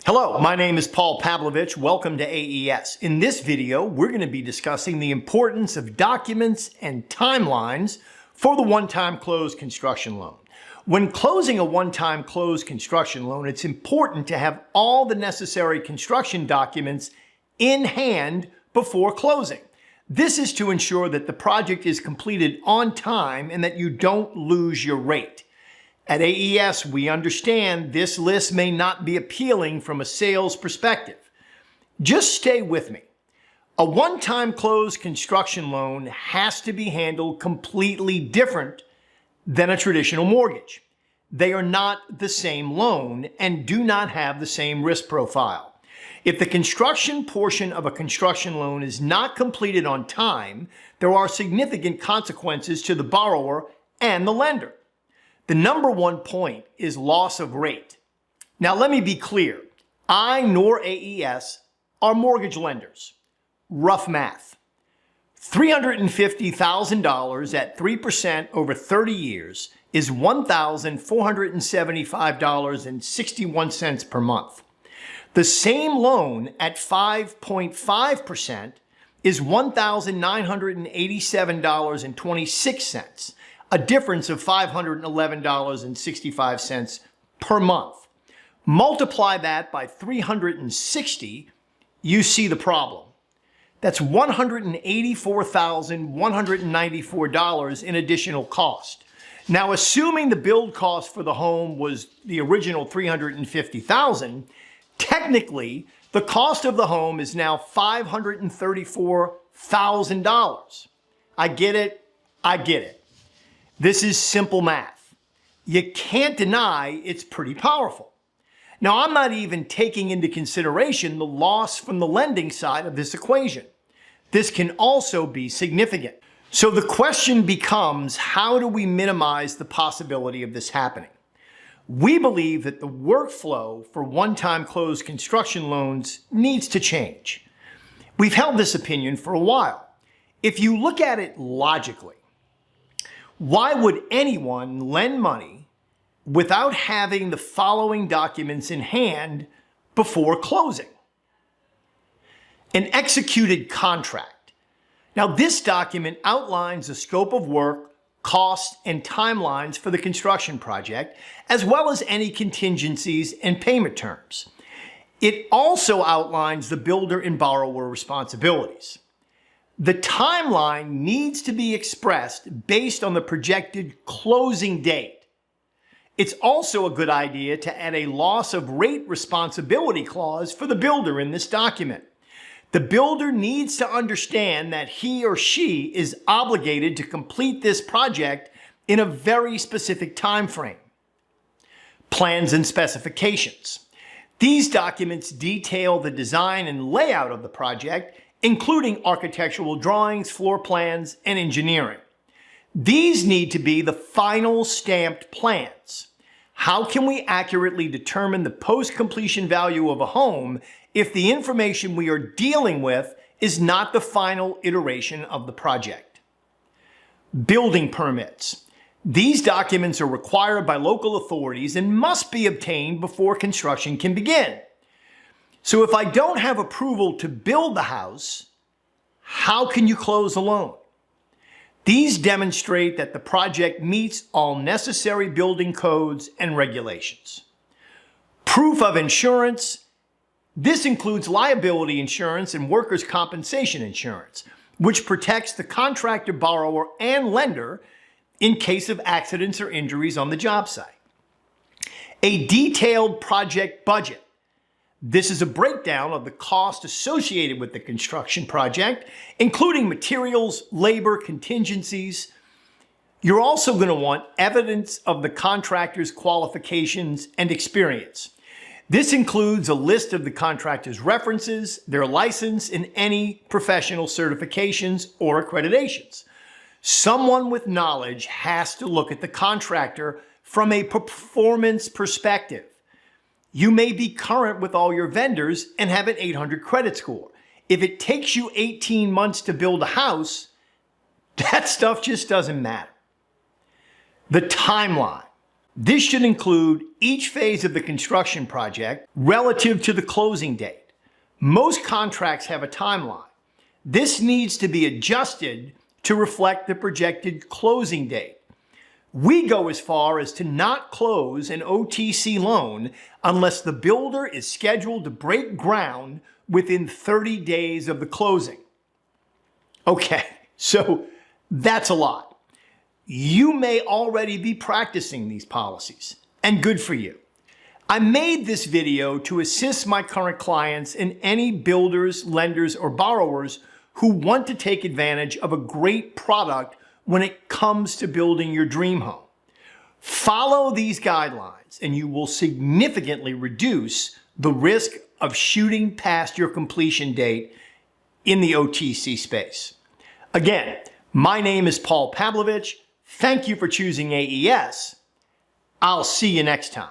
Hello, my name is Paul Pablovich. Welcome to AES. In this video, we're going to be discussing the importance of documents and timelines for the one-time closed construction loan. When closing a one-time closed construction loan, it's important to have all the necessary construction documents in hand before closing. This is to ensure that the project is completed on time and that you don't lose your rate. At AES, we understand this list may not be appealing from a sales perspective. Just stay with me. A one-time closed construction loan has to be handled completely different than a traditional mortgage. They are not the same loan and do not have the same risk profile. If the construction portion of a construction loan is not completed on time, there are significant consequences to the borrower and the lender. The number one point is loss of rate. Now let me be clear, I nor AES are mortgage lenders. Rough math. $350,000 at 3% over 30 years is $1,475.61 per month. The same loan at 5.5% is $1,987.26. A difference of $511.65 per month. Multiply that by 360, you see the problem. That's $184,194 in additional cost. Now, assuming the build cost for the home was the original $350,000, technically, the cost of the home is now $534,000. I get it. I get it. This is simple math. You can't deny it's pretty powerful. Now, I'm not even taking into consideration the loss from the lending side of this equation. This can also be significant. So the question becomes, how do we minimize the possibility of this happening? We believe that the workflow for one-time closed construction loans needs to change. We've held this opinion for a while. If you look at it logically, why would anyone lend money without having the following documents in hand before closing? An executed contract. Now, this document outlines the scope of work, costs, and timelines for the construction project, as well as any contingencies and payment terms. It also outlines the builder and borrower responsibilities. The timeline needs to be expressed based on the projected closing date. It's also a good idea to add a loss of rate responsibility clause for the builder in this document. The builder needs to understand that he or she is obligated to complete this project in a very specific time frame. Plans and specifications. These documents detail the design and layout of the project, including architectural drawings, floor plans, and engineering. These need to be the final stamped plans. How can we accurately determine the post-completion value of a home if the information we are dealing with is not the final iteration of the project? Building permits. These documents are required by local authorities and must be obtained before construction can begin. So if I don't have approval to build the house, how can you close the loan? These demonstrate that the project meets all necessary building codes and regulations. Proof of insurance. This includes liability insurance and workers' compensation insurance, which protects the contractor, borrower, and lender in case of accidents or injuries on the job site. A detailed project budget. This is a breakdown of the cost associated with the construction project, including materials, labor, contingencies. You're also going to want evidence of the contractor's qualifications and experience. This includes a list of the contractor's references, their license, and any professional certifications or accreditations. Someone with knowledge has to look at the contractor from a performance perspective. You may be current with all your vendors and have an 800 credit score. If it takes you 18 months to build a house, that stuff just doesn't matter. The timeline. This should include each phase of the construction project relative to the closing date. Most contracts have a timeline. This needs to be adjusted to reflect the projected closing date. We go as far as to not close an OTC loan unless the builder is scheduled to break ground within 30 days of the closing. Okay, so that's a lot. You may already be practicing these policies, and good for you. I made this video to assist my current clients and any builders, lenders, or borrowers who want to take advantage of a great product when it comes to building your dream home. Follow these guidelines and you will significantly reduce the risk of shooting past your completion date in the OTC space. Again, my name is Paul Pablovich. Thank you for choosing AES. I'll see you next time.